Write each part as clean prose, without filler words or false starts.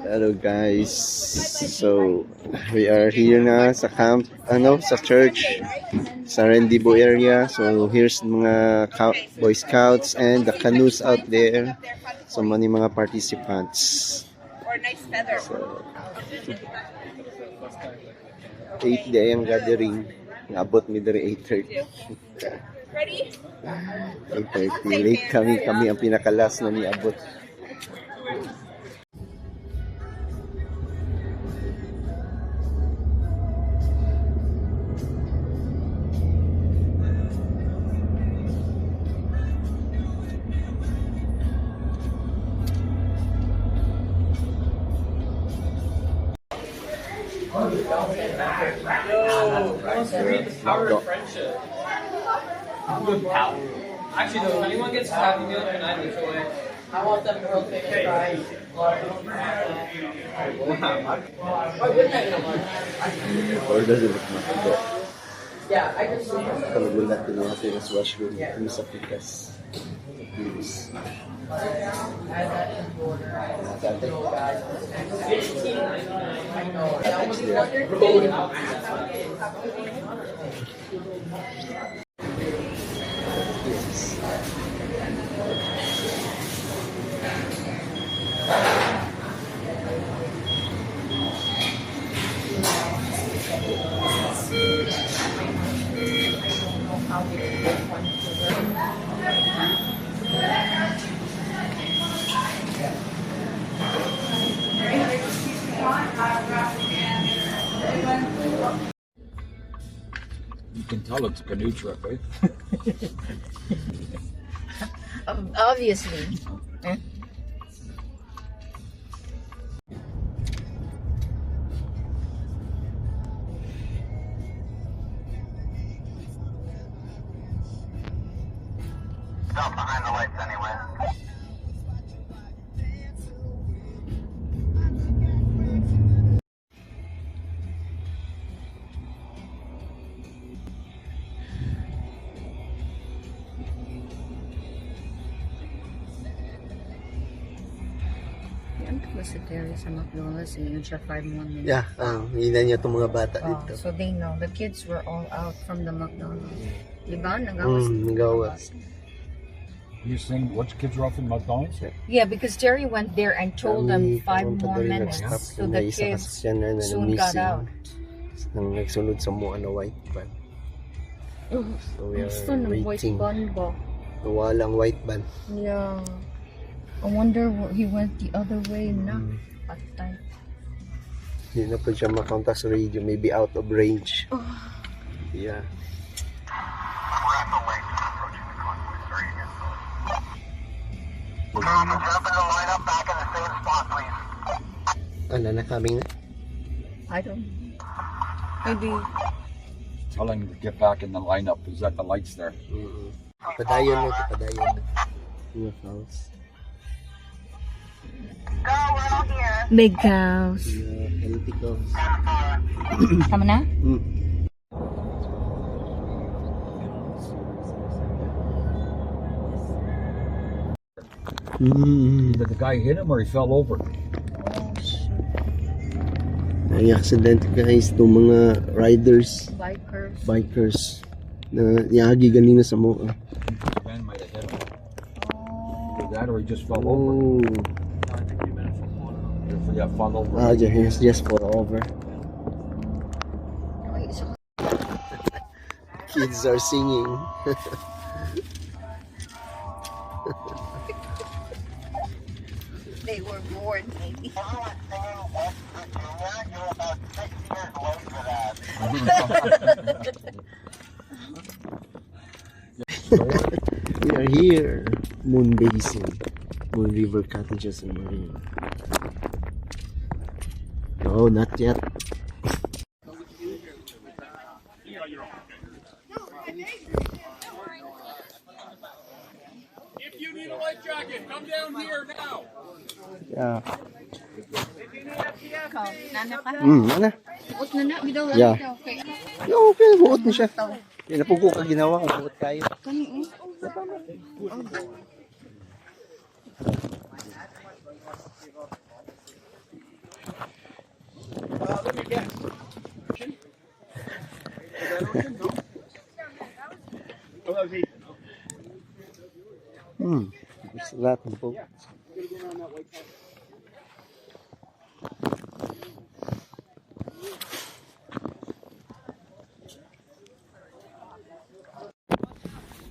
Hello guys. So we are here na sa camp, sa church sa Rendibo area. So here's mga Boy Scouts and the canoes out there. So many mga participants. So 8 day ang gathering. Naabot mi diri 8:30. Ready? 8:30. Late kami ang pinakalas na niabot. Read the power of friendship. Good power. Actually, though, if anyone gets Happy Meal tonight, it's away. I want them world famous fries. Or good night, Or does it look good? yeah, I just Kalagulat din natin sa washroom kung sa pikas. Please. You can tell it's a canoe trip, right? obviously. Stop behind the lights anyway. Yan po si Terry sa McDonald's. Yun siya 5 more minutes. Yeah, hina niya itong mga bata dito. So they know. The kids were all out from the McDonald's. Diba? Nagawas. Nagawas. You saying which kids are off in McDonald's? Yeah, because Terry went there and told them 5 more minutes. So the kids soon got out. Nang nagsunod sa mga na white van. So we are Gusto ng white waiting. bun ba? Walang white van. Yeah. I wonder he went the other way na. Patay. Hindi na po siya makontak sa radio. Maybe out of range. Yeah. Jump in the lineup back in the same spot, please. Ano na coming na? I don't maybe. Tell him to get back in the lineup. Is that the lights there? Padayon na. Padayon na. Mga house. Go, we're all here. Big cows. Healthy cows. Tama na? Either the guy hit him or he fell over. Nai-accident guys itong mga riders, Bikers. na niyagi ganina sa mga. The man might have hit him. Either that or he just fell over. Oh. Yeah, fell over. Just fall over. Kids are singing. They were bored maybe. Everyone singing West Virginia, you're about 6 years late for that. We are here. Moon Basin. Moon River Cottages and Marine. No, not yet. If you need a life jacket, come down here now. Yeah. Nana ka? Ano? Buot na na. Bidaw lang Yeah. ikaw. Okay. Okay, buot na siya. Napugo ka ginawa kung buot kayo. Kani There's a lot of boats.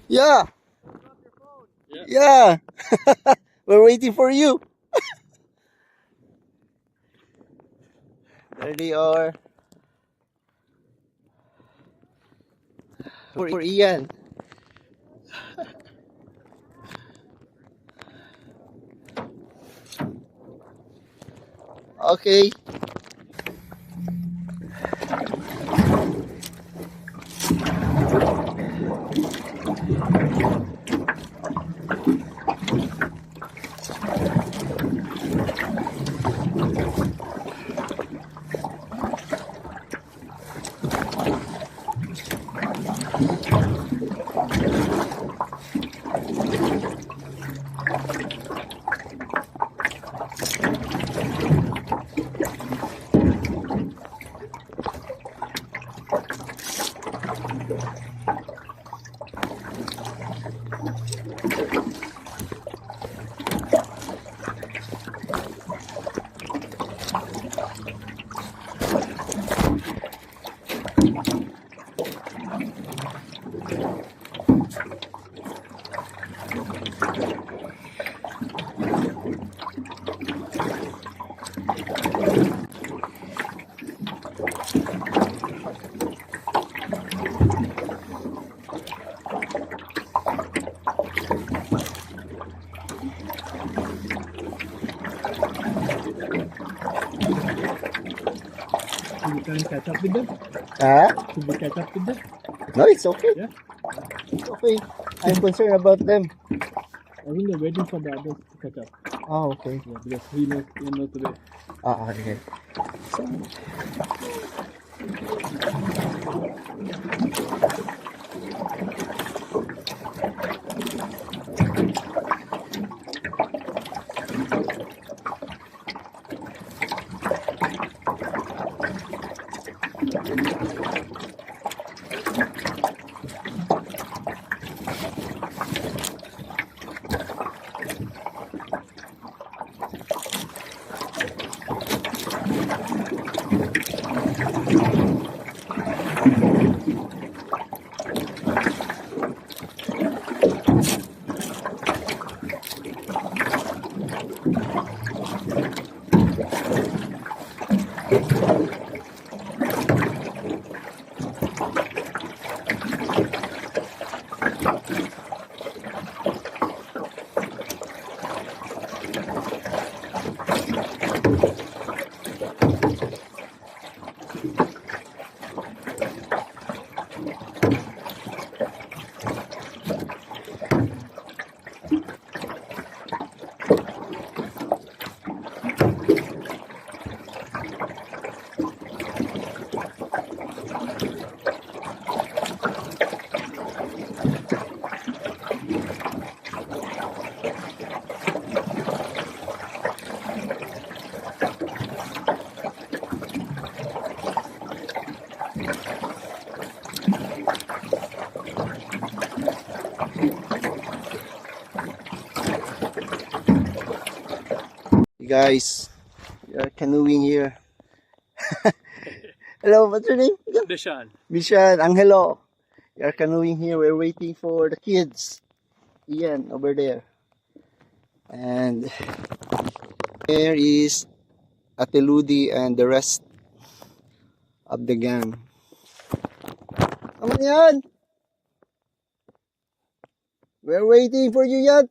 Yeah. Yeah. We're waiting for you. There they are. For Ian. Okay. You can catch up with them? Huh? Should we catch up with them? No, it's okay. Yeah. It's okay. I'm concerned about them. I think they're waiting for the others to catch up. Oh, okay. Yeah, because we know today. Okay. So, guys, we are canoeing here. Hello, what's your name? Deshan. Mishan, Angelo. We are canoeing here. We're waiting for the kids. Ian, over there. And there is Ateludi and the rest of the gang. Come on, Yan! We're waiting for you, Yan!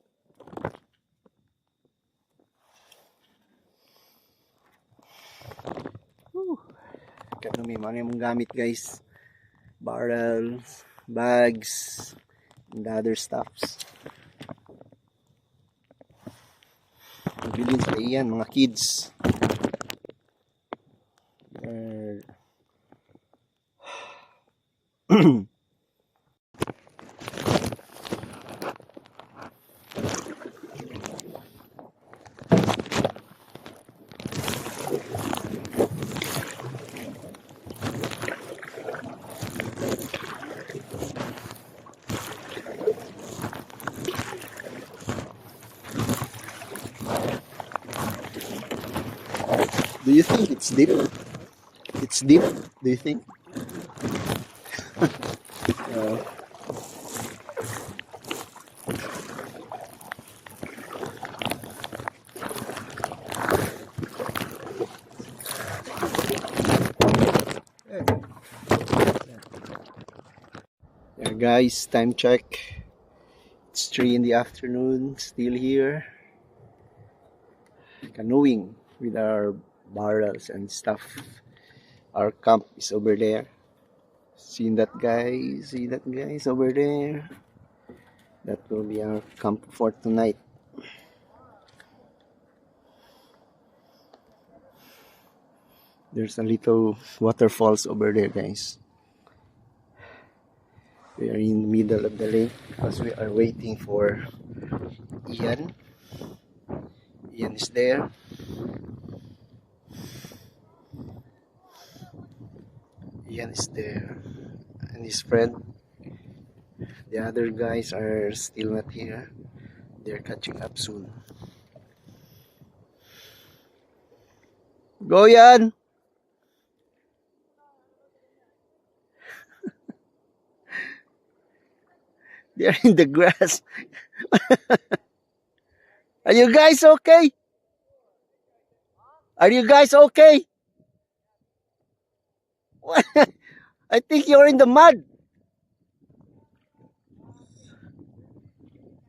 May mga gamit guys, barrels, bags, and other stuffs. Bilhin sa iyan mga kids. Do you think it's deep? It's deep, do you think? Uh, yeah, guys, time check. It's 3 in the afternoon, still here. Canoeing with our barrels and stuff. Our camp is over there. See that guys? See that guys over there? That will be our camp for tonight. There's a little waterfalls over there, guys. We are in the middle of the lake because we are waiting for Ian. Ian is there. Ian is there. And his friend. The other guys are still not here. They're catching up soon. Go, Ian! They're in the grass. Are you guys okay? Are you guys okay? I think you're in the mud.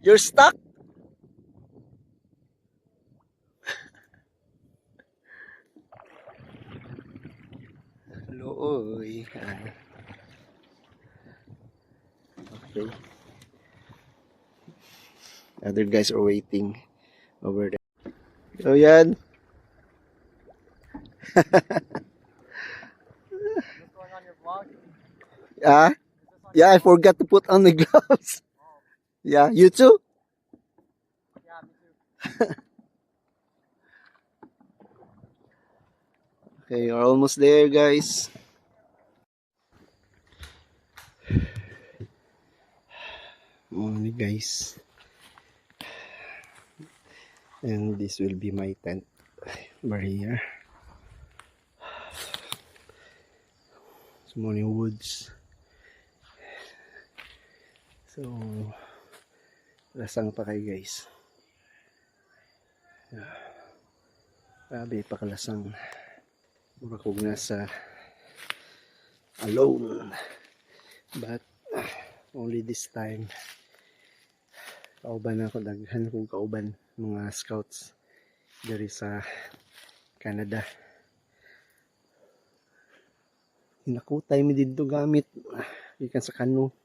You're stuck? Looy. Okay. Other guys are waiting over there. So yan. Ah? Yeah, I forgot to put on the gloves. Yeah, you too? Yeah, me too. Okay, you're almost there, guys. Morning, guys. And this will be my tent barrier. It's morning woods. So, lasang pa kayo, guys. Grabe, pakalasang. Mura kong nasa alone. But, only this time, kauban ako, daghan kong kauban mga scouts dari sa Canada. Hinakutay mi dito gamit ikan sa kano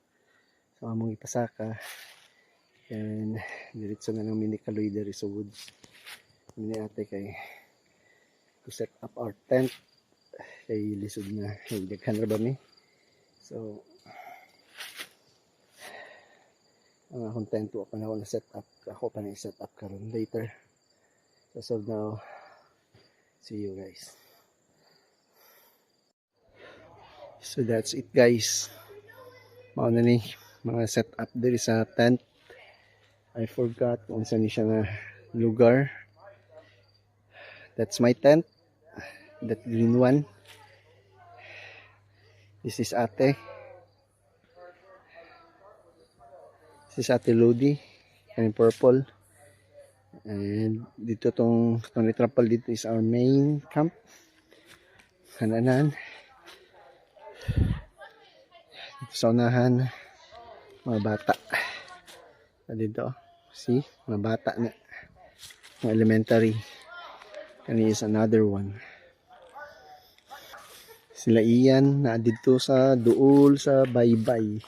sa among ipasaka, and diretso na lang minikaloy dari sa woods. Mini ate kay to set up our tent kay lisod na daghan ra ba mi. So ang akong tent ako na set up, ako pa na set up karon later. So now, see you guys. So that's it, guys. Mao na ni mga set up diri sa tent. I forgot kung saan ni siya na lugar. That's my tent. That green one. This is ate. This is Ate Lodi, and purple. And dito tong Trapal dito is our main camp. Hananan. Dito sa unahan, mga bata. Dito, see, mga bata na. Mga elementary. Kani is another one. Sila Ian na dito sa duol sa Baybay.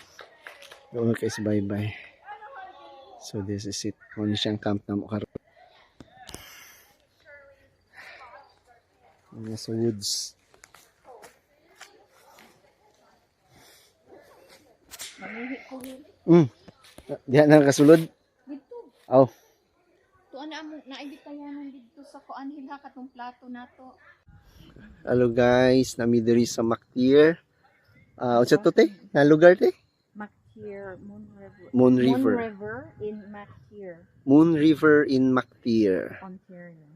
Doon kayo sa Baybay. So this is it. Muna siyang camp na mo karon. Sa woods. Diyan na kasulod. Dito. Aw. Tuan na mo naibitayanan dito sa kuan hila katong plato nato. Hello guys, nami diri sa Mactier. Unsa to te? Na lugar te? Mactier, Moon River. Moon River. Moon River in Mactier, Moon River in Mactier. Ontario.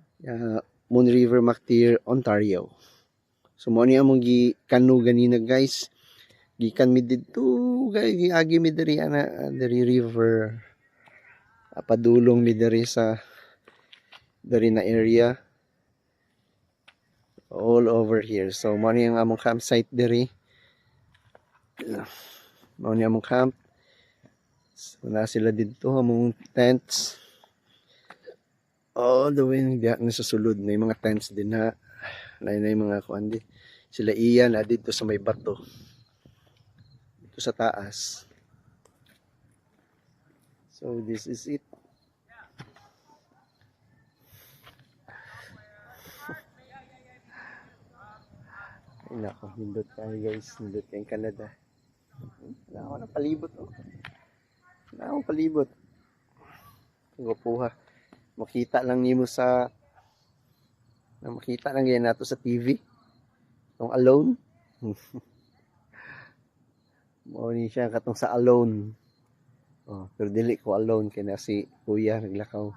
Moon River, Mactier, Ontario. So mo ni among gi-canoe ganina guys. Gikan mi didto guys, giagi mi diri ana diri river. Padulong mi diri sa diri na area. All over here. So mo ni ang among campsite diri. Mo ni among camp. So na sila didto among tents. All the way diya na sa sulod na yung mga tents din ha. Na yung mga kuan di. Sila iyan na dito sa may bato. Dito sa taas. So this is it. Ay nako, nindot tayo guys. Nindot tayong Canada. Wala ako ng palibot. Oh. Wala akong palibot. Gupuha. Makita lang nimo sa makita lang yan nato sa TV. Yung Alone. Mo ni siya katong sa Alone. Oh, pero dili ko alone kay na si Kuya naglakaw.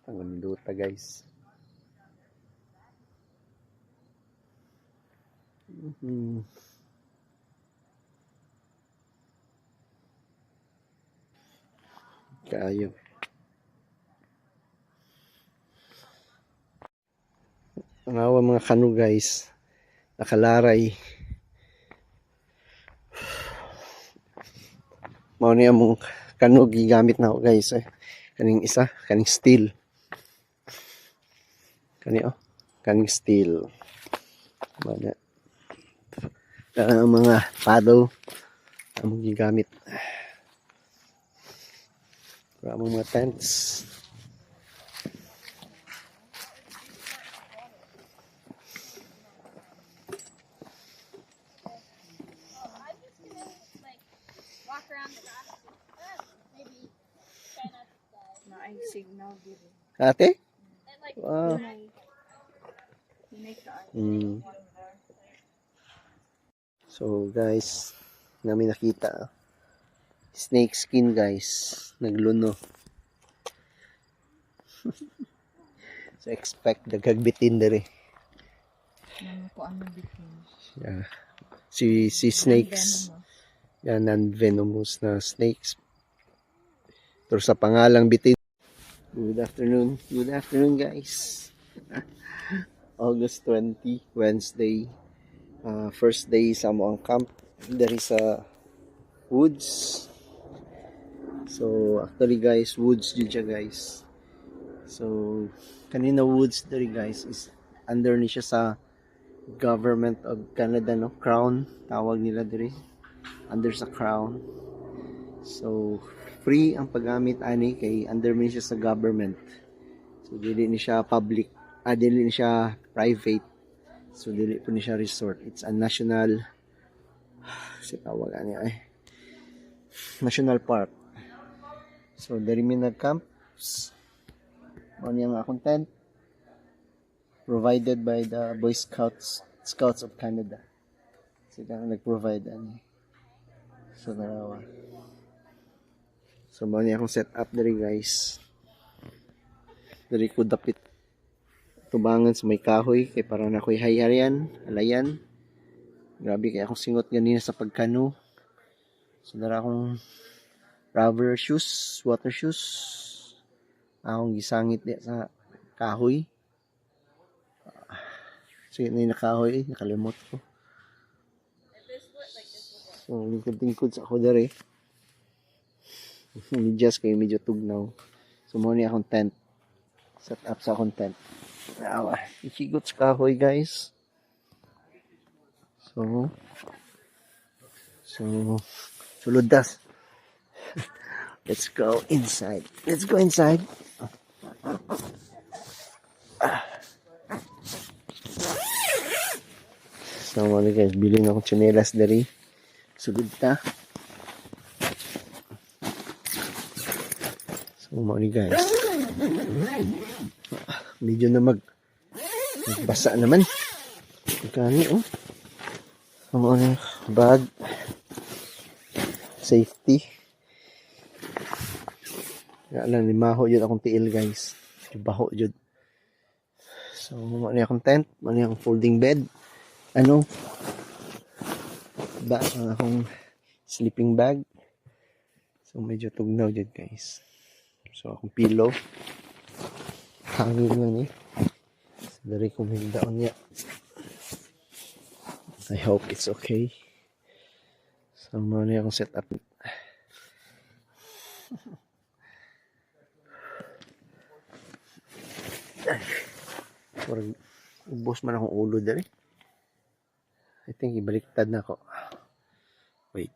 Ang luta guys. Kayo. Ang awa mga kanu guys. Nakalaray. Mao ni among kanu gigamit na ako guys eh. Kaning isa, kaning steel. Kaning steel. Mana ang mga paddle among gigamit. Among mga tents. Na ay signal dito. Ate? Wow. So guys, namin nakita snake skin guys, nagluno. So expect dagagbitin dere. Ko ano bitin. Yeah. Si snakes. Yan non-venomous na snakes. Pero sa pangalang bitin. Good afternoon. Good afternoon guys. August 20, Wednesday. First day sa mo ang camp. There is a woods. So actually guys, woods dyan siya guys. So kanina woods there guys is under ni siya sa government of Canada, no? Crown tawag nila diri. Under sa Crown. So free ang paggamit ani kay under ni siya sa government. So dili ni siya public, dili ni siya private. So dili po ni siya resort. It's a national si tawag ani ay national park. So diri mi nag-camps. Mao ni ang akong tent provided by the Boy Scouts of Canada. Sila nag-provide ani. So narawa. So mao ni akong set up diri guys. Diri ko dapit tubangan sa may kahoy kay para na ko'y hayarian, alayan. Grabe kay akong singot ganina sa pagkano. So dara akong rubber shoes, water shoes. Akong gisangit di sa kahoy. So yun na yung nakahoy, nakalimot ko. So lingkod-lingkod sa ako dere. Just kay medyo tugnaw. So mo ni akong tent. Set up sa akong tent. Ikigot sa kahoy guys. So suludas. Let's go inside. Let's go inside. So mga guys, bilhin akong tsinelas dari. Sugod ta. So mga guys. Medyo na magbasa naman. Kani oh. Mga bag. Safety. Kaya lang limaho yun akong tiil guys. Baho yun. So, muna akong tent, muna akong folding bed. Ano? Ba, ang akong sleeping bag. So, medyo tugnaw dyan, guys. So, akong pillow. Hangin man eh. So, dari kong hindaon niya. I hope it's okay. So, muna akong set up. Parang ubos man akong ulo dari. I think ibaliktad na ako. Wait.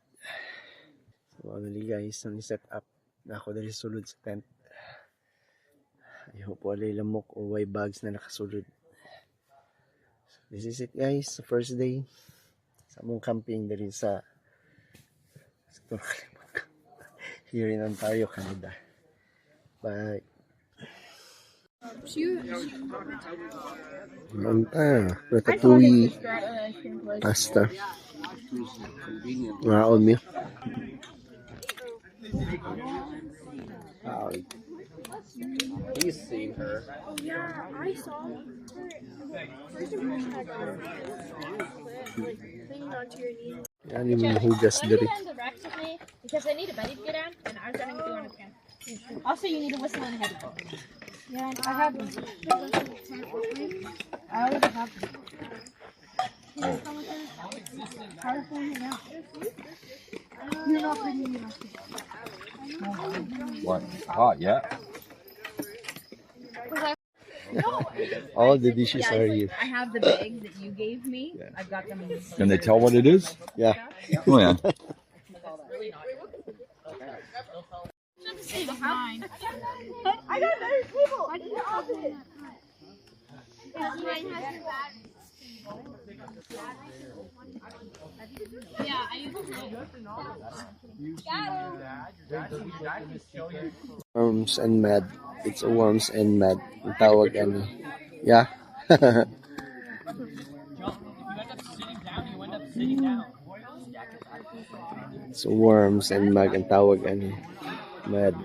So, ali guys, nang set up na ako dari sulod sa tent. I hope wala lamok o way bags na nakasulod. So, this is it guys, the first day sa mong camping dari sa here in Ontario, Canada. Bye. Ratatouille, pasta. Wow, me. He's seen her. Yeah, I saw her. First impression I got her. Like, clinging onto your knee. Yan yung mga hugas dari. The Rex with me because I need a buddy to get on, and I was running with you on a camp. Also, you need a whistle and a headphone. Yeah, I have them. I already have them. How are you now? You're not bringing me enough. What? Hot, yeah? All the dishes are here. I have the bag that you gave me. I've got them in the Can they tell what it is? Yeah. Oh, yeah. Mine. I got a better table. I did the opposite. Mine has your battery. Yeah, I use it. Worms and mad. It's a worms and mad. Ang tawag ano. Yeah. If you end up sitting down, you end up sitting down. So worms and mag ang tawag ano. Mad.